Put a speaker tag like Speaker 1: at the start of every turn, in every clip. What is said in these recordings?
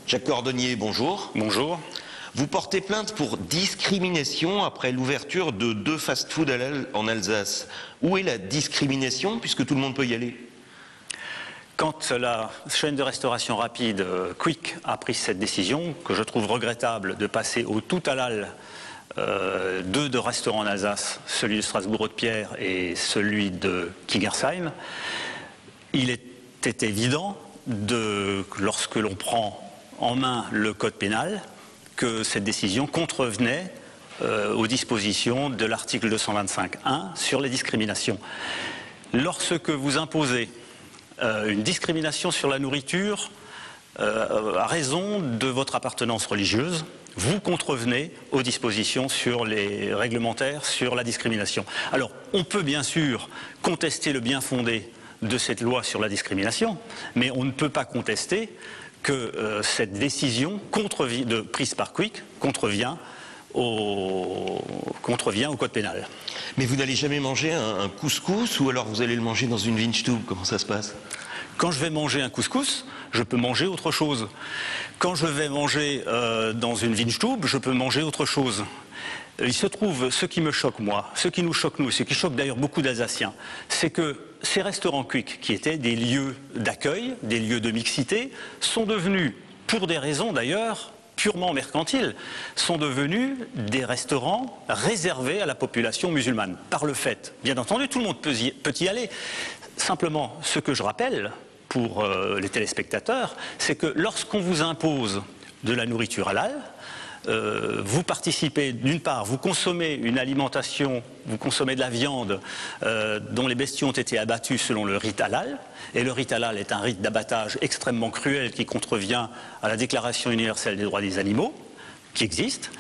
Speaker 1: Jacques Cordonnier, bonjour.
Speaker 2: Bonjour.
Speaker 1: Vous portez plainte pour discrimination après l'ouverture de 2 fast-food halal en Alsace. Où est la discrimination puisque tout le monde peut y aller?
Speaker 2: Quand la chaîne de restauration rapide Quick a pris cette décision, que je trouve regrettable, de passer au tout halal deux restaurants en Alsace, celui de Strasbourg-Haute-Pierre et celui de Kingersheim, il était évident, lorsque l'on prend en main le code pénal, que cette décision contrevenait aux dispositions de l'article 225.1 sur les discriminations. Lorsque vous imposez une discrimination sur la nourriture à raison de votre appartenance religieuse, vous contrevenez aux dispositions sur les réglementaires sur la discrimination. Alors, on peut bien sûr contester le bien fondé de cette loi sur la discrimination, mais on ne peut pas contester que cette décision prise par Quick contrevient au code pénal.
Speaker 1: Mais vous n'allez jamais manger un couscous ou alors vous allez le manger dans une Windstube? Comment ça se passe?
Speaker 2: Quand je vais manger un couscous, je peux manger autre chose. Quand je vais manger dans une Windstube, je peux manger autre chose. Il se trouve, ce qui me choque moi, ce qui nous choque nous, ce qui choque d'ailleurs beaucoup d'Alsaciens, c'est que ces restaurants Quick, qui étaient des lieux d'accueil, des lieux de mixité, sont devenus, pour des raisons d'ailleurs purement mercantiles, sont devenus des restaurants réservés à la population musulmane. Par le fait, bien entendu, tout le monde peut y aller. Simplement, ce que je rappelle pour les téléspectateurs, c'est que lorsqu'on vous impose de la nourriture halal, vous participez, d'une part, vous consommez une alimentation, vous consommez de la viande dont les bestiaux ont été abattus selon le rite halal, et le rite halal est un rite d'abattage extrêmement cruel qui contrevient à la Déclaration universelle des droits des animaux, qui existe.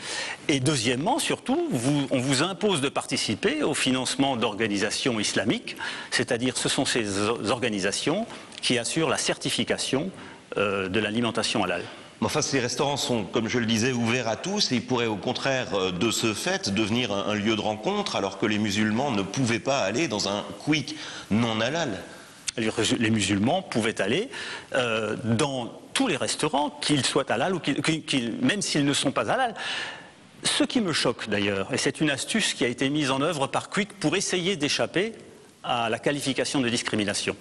Speaker 2: Et deuxièmement, surtout, on vous impose de participer au financement d'organisations islamiques, c'est-à-dire ce sont ces organisations qui assurent la certification de l'alimentation halal.
Speaker 1: Enfin, ces restaurants sont, comme je le disais, ouverts à tous et ils pourraient au contraire, de ce fait, devenir un lieu de rencontre alors que les musulmans ne pouvaient pas aller dans un Quick non halal.
Speaker 2: Les musulmans pouvaient aller dans tous les restaurants, qu'ils soient halal ou même s'ils ne sont pas halal. Ce qui me choque d'ailleurs, et c'est une astuce qui a été mise en œuvre par Quick pour essayer d'échapper à la qualification de discrimination.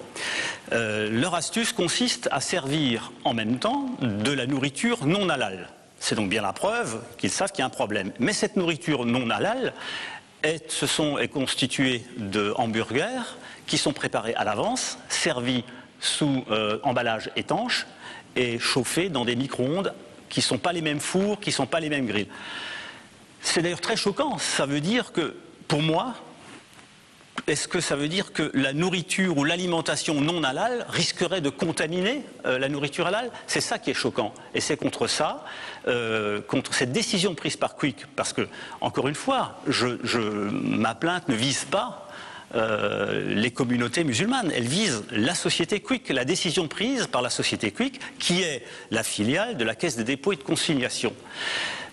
Speaker 2: Leur astuce consiste à servir en même temps de la nourriture non halal. C'est donc bien la preuve qu'ils savent qu'il y a un problème. Mais cette nourriture non halal est constituée de hamburgers qui sont préparés à l'avance, servis sous emballage étanche et chauffés dans des micro-ondes qui ne sont pas les mêmes fours, qui ne sont pas les mêmes grilles. C'est d'ailleurs très choquant. Ça veut dire que, pour moi, est-ce que ça veut dire que la nourriture ou l'alimentation non halal risquerait de contaminer la nourriture halal? C'est ça qui est choquant. Et c'est contre ça, contre cette décision prise par Quick, parce que, encore une fois, ma plainte ne vise pas les communautés musulmanes, elle vise la société Quick, la décision prise par la société Quick, qui est la filiale de la Caisse des dépôts et de consignation.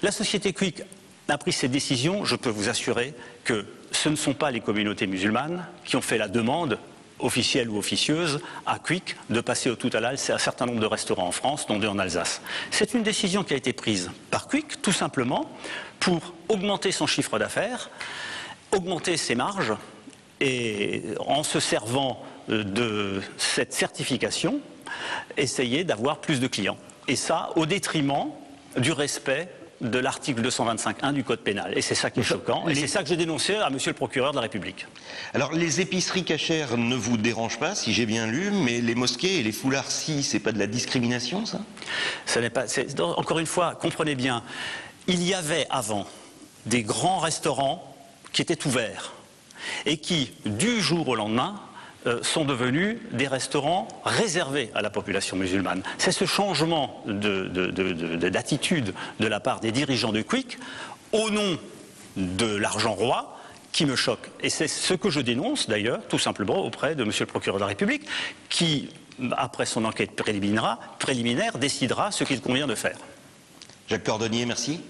Speaker 2: La société Quick a pris cette décision, je peux vous assurer que ce ne sont pas les communautés musulmanes qui ont fait la demande, officielle ou officieuse, à Quick de passer au tout halal. C'est un certain nombre de restaurants en France, dont 2 en Alsace. C'est une décision qui a été prise par Quick, tout simplement, pour augmenter son chiffre d'affaires, augmenter ses marges, et en se servant de cette certification, essayer d'avoir plus de clients. Et ça, au détriment du respect de l'article 225.1 du Code pénal. Et c'est ça qui est choquant. Et c'est ça que j'ai dénoncé à monsieur le procureur de la République.
Speaker 1: Alors, les épiceries cachères ne vous dérangent pas, si j'ai bien lu, mais les mosquées et les foulards, si, c'est pas de la discrimination, ça?
Speaker 2: Ça n'est pas... Encore une fois, comprenez bien, il y avait avant des grands restaurants qui étaient ouverts et qui, du jour au lendemain, sont devenus des restaurants réservés à la population musulmane. C'est ce changement d'attitude de la part des dirigeants de Quick, au nom de l'argent roi, qui me choque. Et c'est ce que je dénonce d'ailleurs, tout simplement, auprès de monsieur le procureur de la République, qui, après son enquête préliminaire, décidera ce qu'il convient de faire.
Speaker 1: Jacques Cordonnier, merci.